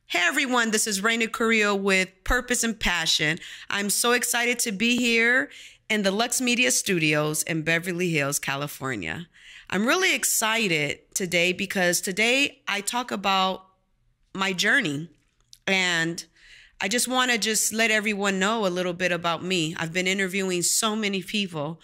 Hey everyone, this is Raina Carrillo with Purpose and Passion. I'm so excited to be here in the luxemediastudios in Beverly Hills, California. I'm really excited today because today I talk about my journey, and I just want to let everyone know a little bit about me. I've been interviewing so many people.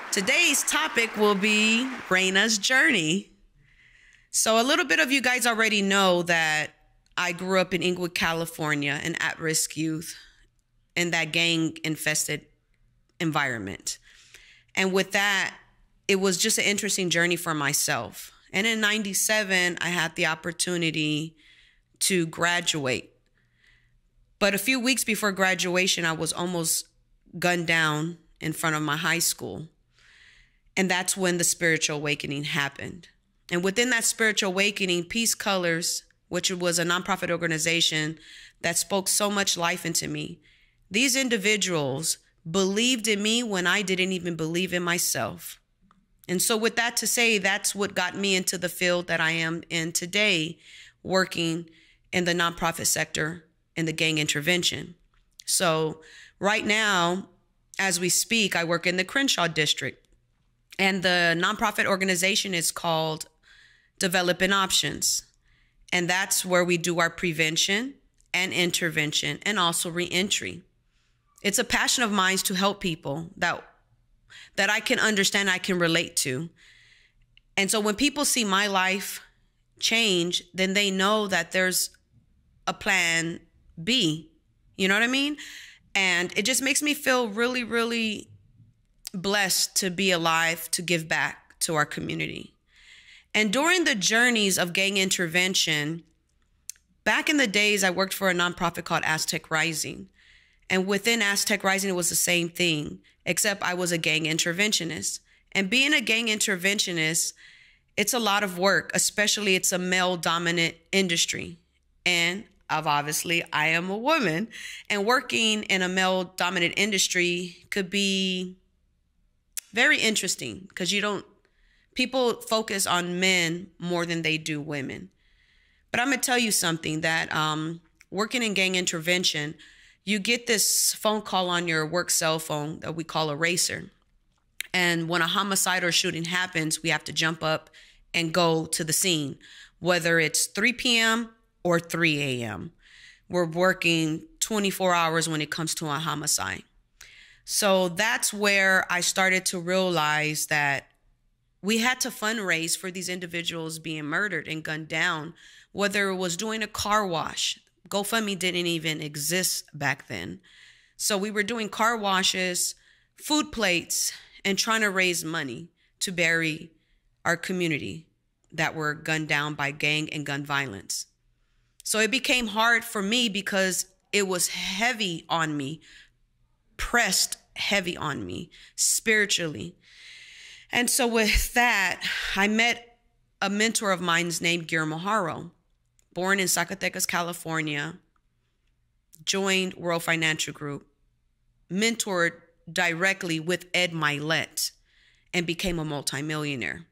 Today's topic will be Raina's journey. So a little bit of you guys already know that I grew up in Inglewood, California, an at-risk youth in that gang-infested environment. And with that, it was just an interesting journey for myself. And in '97, I had the opportunity to graduate. But a few weeks before graduation, I was almost gunned down in front of my high school. And that's when the spiritual awakening happened. And within that spiritual awakening, Peace Colors, which was a nonprofit organization that spoke so much life into me, these individuals believed in me when I didn't even believe in myself. And so with that to say, that's what got me into the field that I am in today, working in the nonprofit sector in the gang intervention. So right now, as we speak, I work in the Crenshaw district. And the nonprofit organization is called Developing Options. And that's where we do our prevention and intervention and also reentry. It's a passion of mine to help people that I can understand, I can relate to. And so when people see my life change, then they know that there's a plan B. You know what I mean? And it just makes me feel really, really blessed to be alive, to give back to our community. And during the journeys of gang intervention, back in the days, I worked for a nonprofit called Aztec Rising. And within Aztec Rising, it was the same thing, except I was a gang interventionist. And being a gang interventionist, it's a lot of work, especially it's a male-dominant industry. And obviously, I am a woman. And working in a male-dominant industry could be very interesting because people focus on men more than they do women. But I'm going to tell you something that working in gang intervention, you get this phone call on your work cell phone that we call a racer. And when a homicide or shooting happens, we have to jump up and go to the scene, whether it's 3 p.m. or 3 a.m. We're working 24 hours when it comes to a homicide. So that's where I started to realize that we had to fundraise for these individuals being murdered and gunned down, whether it was doing a car wash. GoFundMe didn't even exist back then. So we were doing car washes, food plates, and trying to raise money to bury our community that were gunned down by gang and gun violence. So it became hard for me because it was heavy on me, pressed heavy on me spiritually. And so with that, I met a mentor of mine named Guillermo Haro, born in Zacatecas, California, joined World Financial Group, mentored directly with Ed Milet, and became a multimillionaire.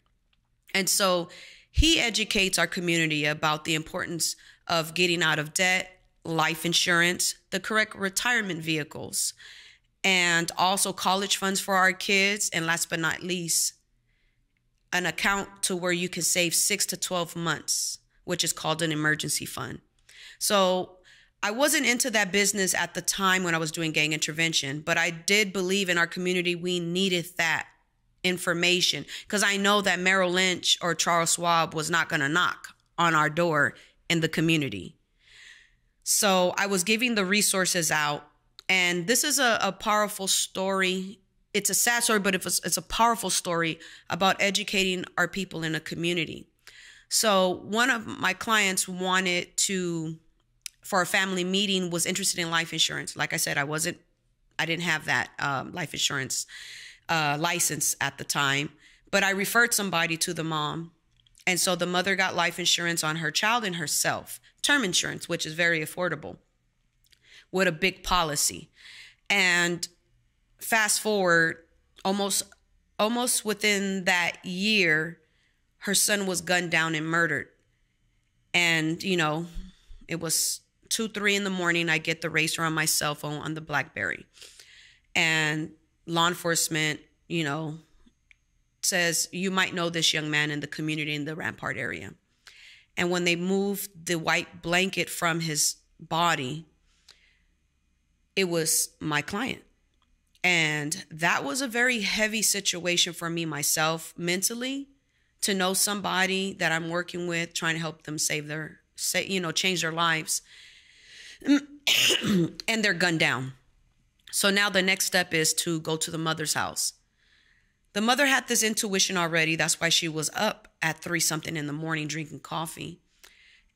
And so he educates our community about the importance of getting out of debt, life insurance, the correct retirement vehicles, and also college funds for our kids. And last but not least, an account to where you can save 6 to 12 months, which is called an emergency fund. So I wasn't into that business at the time when I was doing gang intervention, but I did believe in our community we needed that information because I know that Merrill Lynch or Charles Schwab was not going to knock on our door in the community. So I was giving the resources out. And this is a powerful story. It's a sad story, but it's a powerful story about educating our people in a community. So one of my clients wanted to, for a family meeting, was interested in life insurance. Like I said, I didn't have that life insurance license at the time, but I referred somebody to the mom. And so the mother got life insurance on her child and herself, term insurance, which is very affordable, with a big policy. And fast forward, almost within that year, her son was gunned down and murdered. And, it was 2, 3 in the morning. I get the racer on my cell phone on the BlackBerry. And law enforcement, says, you might know this young man in the community in the Rampart area. And when they moved the white blanket from his body, it was my client. And that was a very heavy situation for me myself mentally, to know somebody that I'm working with, trying to help them change their lives, and they're gunned down. So now the next step is to go to the mother's house. The mother had this intuition already. That's why she was up at 3-something in the morning drinking coffee.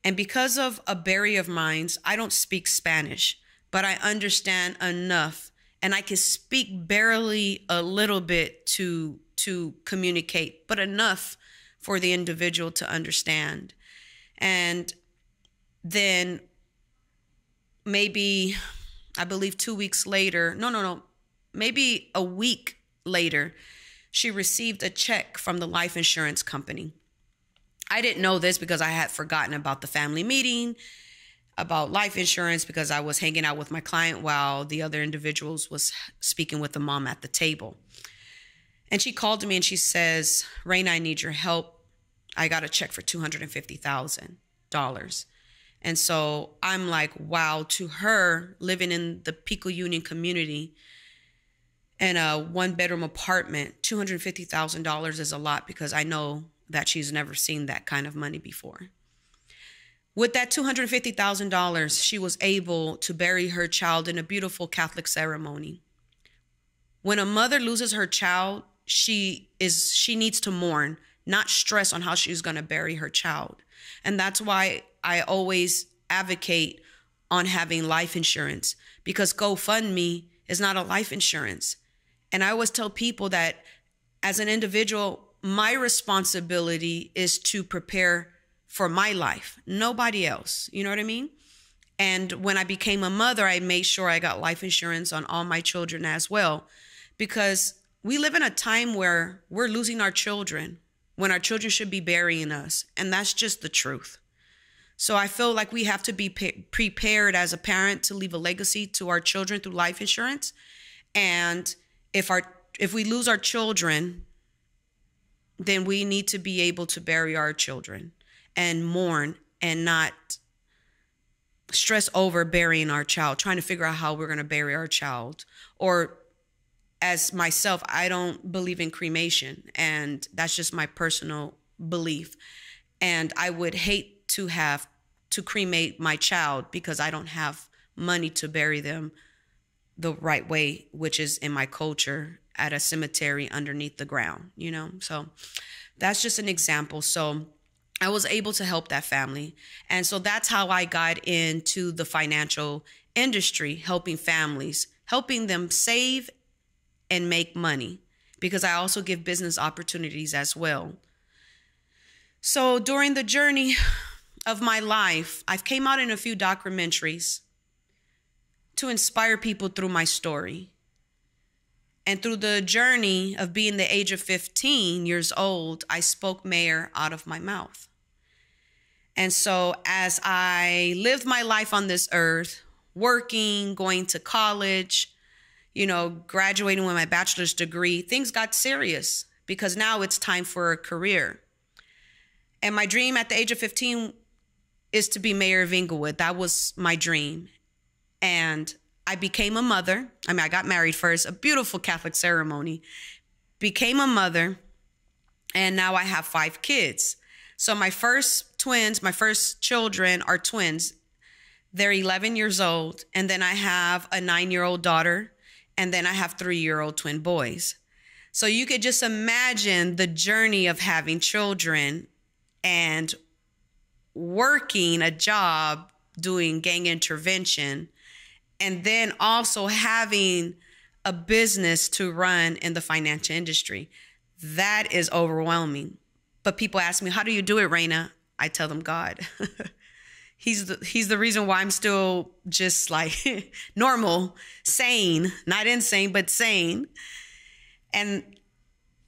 And because of a barrier of mine, I don't speak Spanish, but I understand enough, and I can speak barely a little bit to communicate, but enough for the individual to understand. And then maybe, I believe 2 weeks later, maybe a week later, she received a check from the life insurance company. I didn't know this because I had forgotten about the family meeting about life insurance, because I was hanging out with my client while the other individuals was speaking with the mom at the table. And she called me and she says, Raina, I need your help. I got a check for $250,000. And so I'm like, wow, to her, living in the Pico Union community in a 1-bedroom apartment, $250,000 is a lot, because I know that she's never seen that kind of money before. With that $250,000, she was able to bury her child in a beautiful Catholic ceremony. When a mother loses her child, she needs to mourn, not stress on how she's going to bury her child. And that's why I always advocate on having life insurance, because GoFundMe is not a life insurance. And I always tell people that as an individual, my responsibility is to prepare for my life, nobody else. You know what I mean? And when I became a mother, I made sure I got life insurance on all my children as well, because we live in a time where we're losing our children when our children should be burying us. And that's just the truth. So I feel like we have to be prepared as a parent to leave a legacy to our children through life insurance. And if we lose our children, then we need to be able to bury our children and mourn, and not stress over burying our child, trying to figure out how we're going to bury our child. Or as myself, I don't believe in cremation, and that's just my personal belief. And I would hate to have to cremate my child because I don't have money to bury them the right way, which is in my culture, at a cemetery underneath the ground, So that's just an example. So I was able to help that family. And so that's how I got into the financial industry, helping families, helping them save and make money, because I also give business opportunities as well. So during the journey of my life, I've came out in a few documentaries to inspire people through my story. And through the journey of being the age of 15 years old, I spoke mayor out of my mouth. And so as I lived my life on this earth, working, going to college, graduating with my bachelor's degree, things got serious, because now it's time for a career. And my dream at the age of 15 is to be mayor of Inglewood. That was my dream. And I became a mother. I got married first, a beautiful Catholic ceremony, became a mother, and now I have 5 kids. So my first children are twins. They're 11 years old. And then I have a 9-year-old daughter. And then I have 3-year-old twin boys. So you could just imagine the journey of having children and working a job doing gang intervention, and then also having a business to run in the financial industry. That is overwhelming. But people ask me, how do you do it, Raina? I tell them God. He's the reason why I'm still just like normal, sane, not insane, but sane. And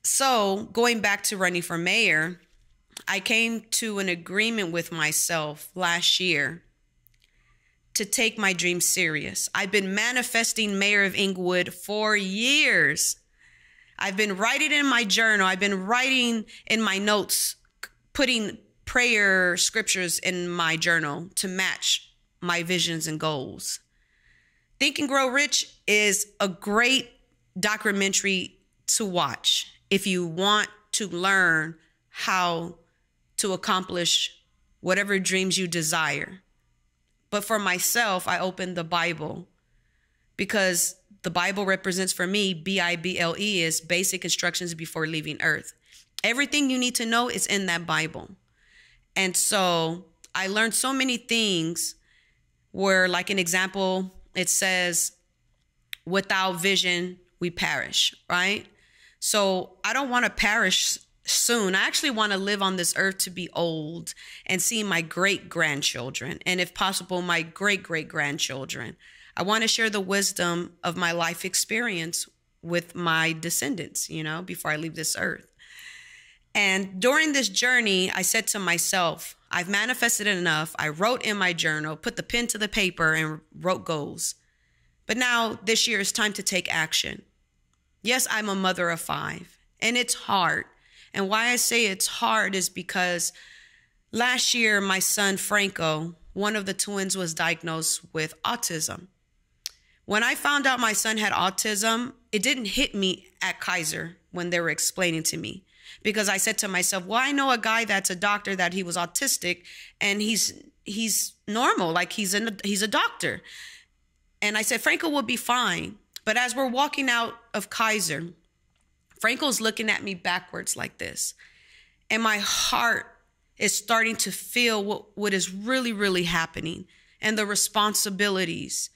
so going back to running for mayor, I came to an agreement with myself last year to take my dream serious. I've been manifesting mayor of Inglewood for years. I've been writing in my journal. I've been writing in my notes, putting prayer scriptures in my journal to match my visions and goals. Think and Grow Rich is a great documentary to watch if you want to learn how to accomplish whatever dreams you desire. But for myself, I opened the Bible because the Bible represents for me, Bible is basic instructions before leaving earth. Everything you need to know is in that Bible. And so I learned so many things where, like an example, it says, without vision, we perish, right? So I don't want to perish soon. I actually want to live on this earth to be old and see my great-grandchildren, and if possible, my great-great-grandchildren. I want to share the wisdom of my life experience with my descendants, before I leave this earth. And during this journey, I said to myself, I've manifested enough. I wrote in my journal, put the pen to the paper, and wrote goals. But now this year is time to take action. Yes, I'm a mother of 5, and it's hard. And why I say it's hard is because last year, my son, Franco, one of the twins, was diagnosed with autism. When I found out my son had autism, it didn't hit me at Kaiser when they were explaining to me, because I said to myself, well, I know a guy that's a doctor that he was autistic and he's normal, like he's a doctor. And I said, Franco will be fine. But as we're walking out of Kaiser, Franco's looking at me backwards like this. And my heart is starting to feel what is really, really happening, and the responsibilities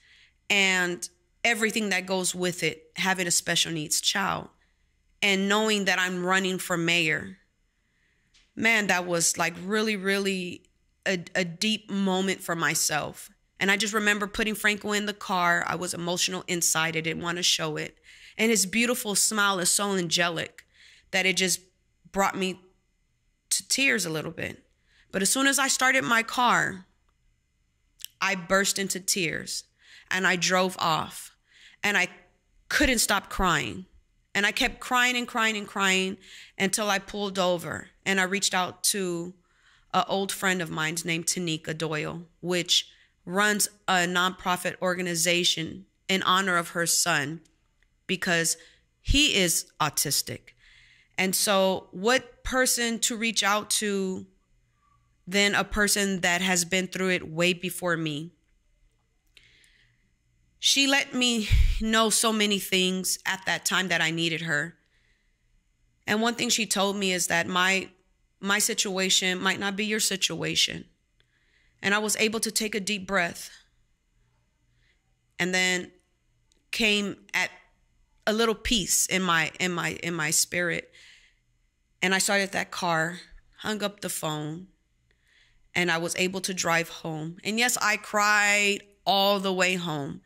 and everything that goes with it, having a special needs child, and knowing that I'm running for mayor. Man, that was like really, really a deep moment for myself. And I just remember putting Franco in the car. I was emotional inside. I didn't want to show it. And his beautiful smile is so angelic that it just brought me to tears a little bit. But as soon as I started my car, I burst into tears and I drove off, and I couldn't stop crying. And I kept crying and crying and crying until I pulled over and I reached out to an old friend of mine named Tanika Doyle, which runs a nonprofit organization in honor of her son, because he is autistic. And so what person to reach out to than a person that has been through it way before me? She let me know so many things at that time that I needed her. And one thing she told me is that my situation might not be your situation. And I was able to take a deep breath, and then came at a little peace in my spirit. And I started that car, hung up the phone, and I was able to drive home. And yes, I cried all the way home.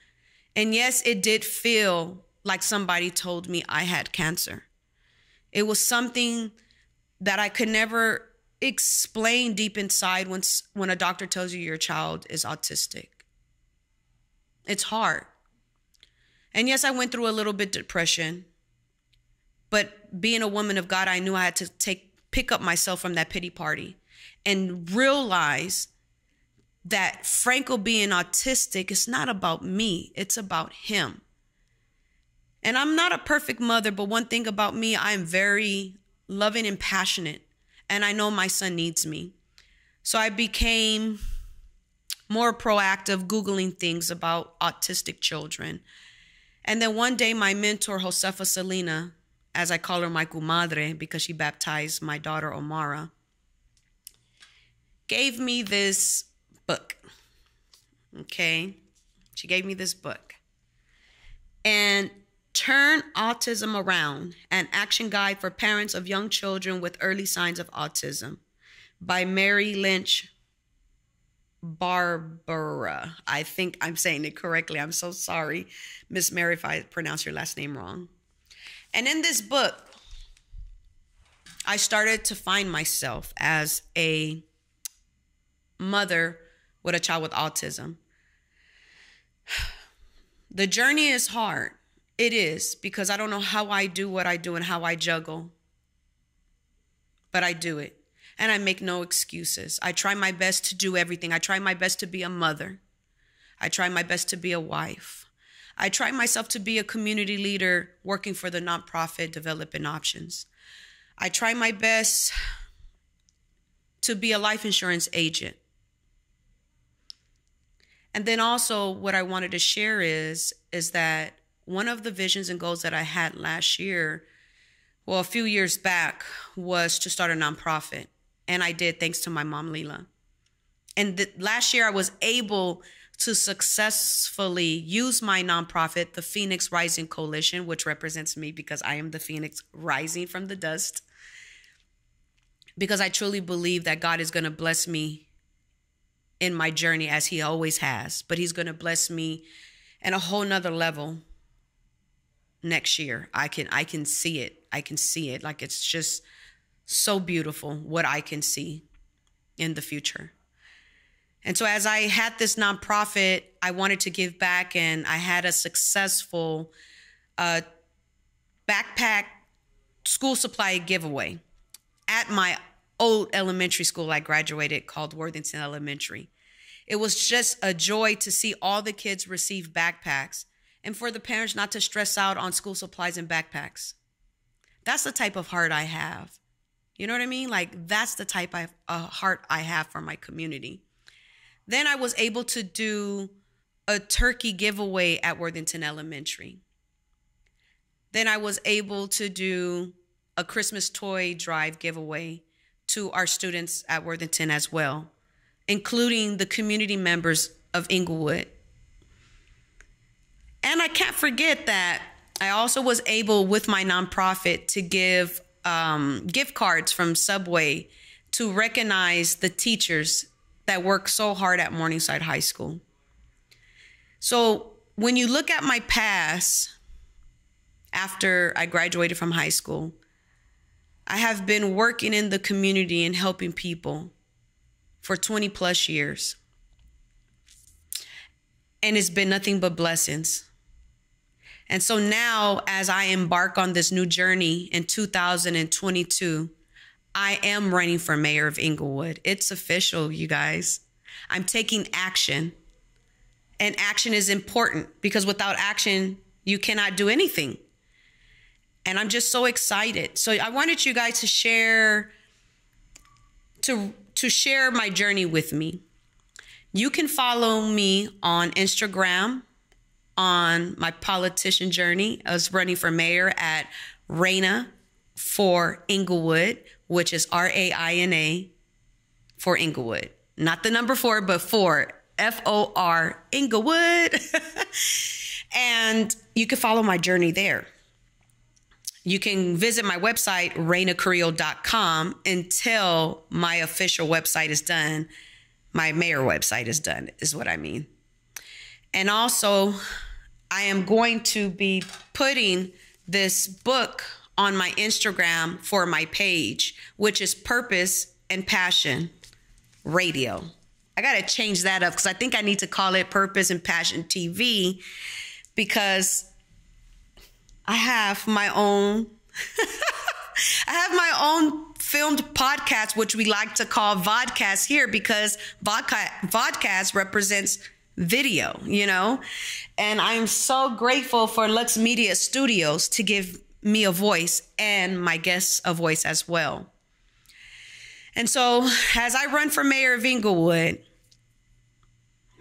And yes, it did feel like somebody told me I had cancer. It was something that I could never explain deep inside when a doctor tells you your child is autistic. It's hard. And yes, I went through a little bit of depression, but being a woman of God, I knew I had to pick up myself from that pity party and realize that Franco being autistic is not about me. It's about him. And I'm not a perfect mother, but one thing about me, I am very loving and passionate, and I know my son needs me. So I became more proactive, Googling things about autistic children. And then one day, my mentor, Josefa Selena, as I call her my comadre because she baptized my daughter, Omara, gave me this book. Okay? She gave me this book. And Turn Autism Around, an action guide for parents of young children with early signs of autism by Mary Lynch Barbara. I think I'm saying it correctly. I'm so sorry, Miss Mary, if I pronounce your last name wrong. And in this book, I started to find myself as a mother with a child with autism. The journey is hard. It is, because I don't know how I do what I do and how I juggle. But I do it. And I make no excuses. I try my best to do everything. I try my best to be a mother. I try my best to be a wife. I try myself to be a community leader working for the nonprofit Developing Options. I try my best to be a life insurance agent. And then also what I wanted to share is that one of the visions and goals that I had last year, well, a few years back, was to start a nonprofit. And I did, thanks to my mom, Leela. And last year I was able to successfully use my nonprofit, the Phoenix Rising Coalition, which represents me because I am the Phoenix rising from the dust. Because I truly believe that God is going to bless me in my journey, as he always has. But he's going to bless me in a whole nother level next year. I can see it. I can see it. Like, it's just so beautiful what I can see in the future. And so as I had this nonprofit, I wanted to give back, and I had a successful backpack school supply giveaway at my old elementary school I graduated, called Worthington Elementary. It was just a joy to see all the kids receive backpacks and for the parents not to stress out on school supplies and backpacks. That's the type of heart I have. You know what I mean? Like, that's the type of heart I have for my community. Then I was able to do a turkey giveaway at Worthington Elementary. Then I was able to do a Christmas toy drive giveaway to our students at Worthington as well, including the community members of Inglewood. And I can't forget that I also was able, with my nonprofit, to give gift cards from Subway to recognize the teachers that work so hard at Morningside High School. So when you look at my past, after I graduated from high school, I have been working in the community and helping people for 20 plus years. And it's been nothing but blessings. And so now, as I embark on this new journey in 2022, I am running for mayor of Inglewood. It's official, you guys. I'm taking action. And action is important, because without action, you cannot do anything. And I'm just so excited. So I wanted you guys to share my journey with me. You can follow me on Instagram on my politician journey as running for mayor at Raina for Inglewood, which is RAINA for Inglewood. Not the number 4, but 4, FOR Inglewood. And you can follow my journey there. You can visit my website, rainacarrillo.com, until my official website is done. My mayor website is done, is what I mean. And also, I am going to be putting this book on my Instagram for my page, which is Purpose and Passion Radio. I got to change that up, because I think I need to call it Purpose and Passion TV, because I have my own filmed podcast, which we like to call vodcast here, because vodcast represents video, you know. And I am so grateful for luxemediastudios to give me a voice, and my guests a voice as well. And so as I run for mayor of Inglewood,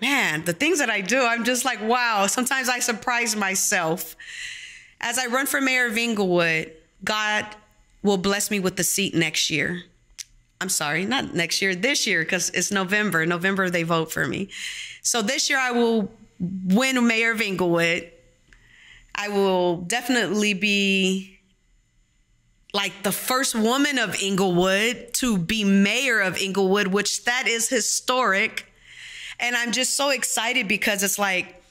man, the things that I do, I'm just like, wow. Sometimes I surprise myself. As I run for mayor of Inglewood, God will bless me with the seat next year. I'm sorry, not next year, this year, because it's November. November, they vote for me. So this year I will win mayor of Inglewood. I will definitely be like the first woman of Inglewood to be mayor of Inglewood, which that is historic. And I'm just so excited because it's like,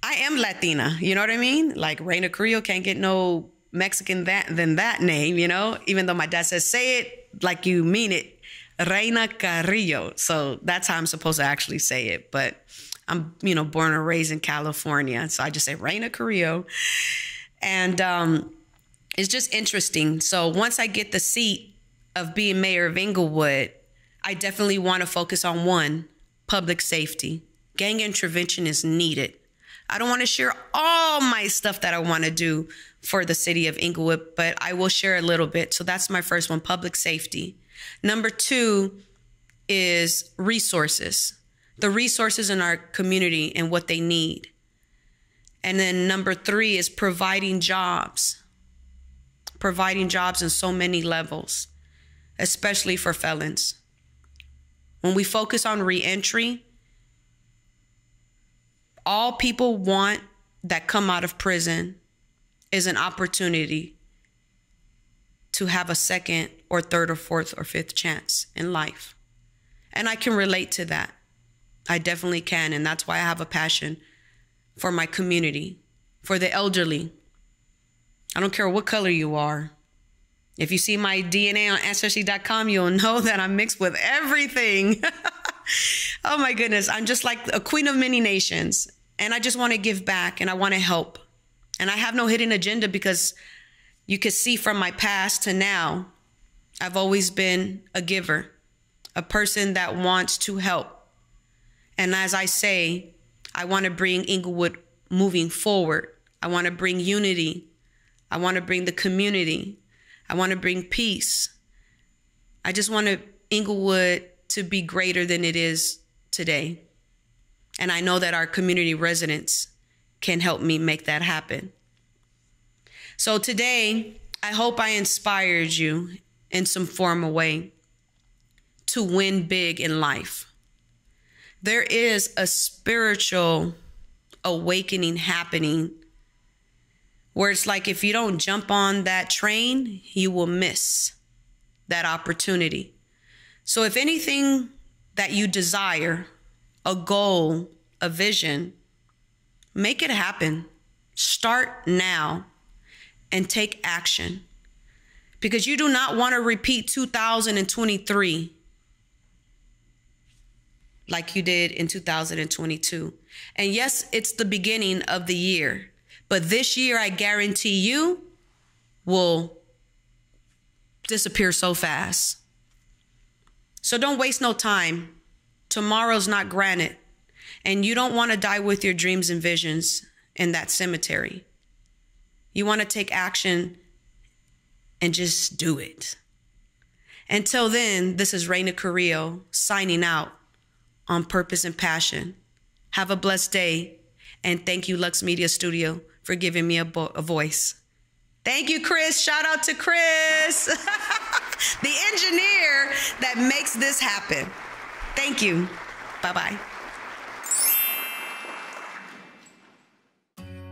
I am Latina, you know what I mean? Like Raina Carrillo can't get no Mexican than that name, you know, even though my dad says, say it like you mean it, Raina Carrillo. So that's how I'm supposed to actually say it. But I'm, you know, born and raised in California. So I just say Raina Carrillo. And it's just interesting. So once I get the seat of being mayor of Inglewood, I definitely want to focus on one, public safety. Gang intervention is needed. I don't want to share all my stuff that I want to do for the city of Inglewood, but I will share a little bit. So that's my first one, public safety. Number two is resources, the resources in our community and what they need. And then number three is providing jobs in so many levels, especially for felons. When we focus on reentry, all people want that come out of prison is an opportunity to have a second or third or fourth or fifth chance in life. And I can relate to that. I definitely can. And that's why I have a passion for my community, for the elderly. I don't care what color you are. If you see my DNA on Ancestry.com, you'll know that I'm mixed with everything. Oh my goodness. I'm just like a queen of many nations. And I just want to give back and I want to help. And I have no hidden agenda because you can see from my past to now, I've always been a giver, a person that wants to help. And as I say, I want to bring Inglewood moving forward. I want to bring unity. I want to bring the community. I want to bring peace. I just want Inglewood to be greater than it is today. And I know that our community residents can help me make that happen. So today, I hope I inspired you in some form or way to win big in life. There is a spiritual awakening happening where it's like if you don't jump on that train, you will miss that opportunity. So if anything that you desire, a goal, a vision, make it happen. Start now and take action, because you do not want to repeat 2023 like you did in 2022. And yes, it's the beginning of the year, but this year, I guarantee you, will disappear so fast. So don't waste no time. Tomorrow's not granted. And you don't want to die with your dreams and visions in that cemetery. You want to take action and just do it. Until then, this is Raina Carrillo signing out on Purpose and Passion. Have a blessed day. And thank you, Lux Media Studio, for giving me a voice. Thank you, Chris. Shout out to Chris, the engineer that makes this happen. Thank you. Bye-bye.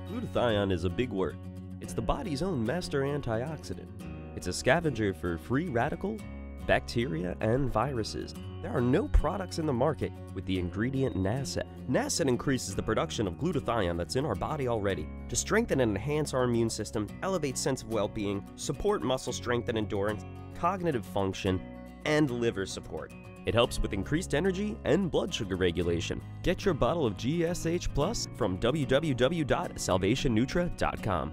Glutathione is a big word. It's the body's own master antioxidant. It's a scavenger for free radical, bacteria, and viruses. There are no products in the market with the ingredient NASET. NASET increases the production of glutathione that's in our body already to strengthen and enhance our immune system, elevate sense of well-being, support muscle strength and endurance, cognitive function, and liver support. It helps with increased energy and blood sugar regulation. Get your bottle of GSH Plus from www.salvationnutra.com.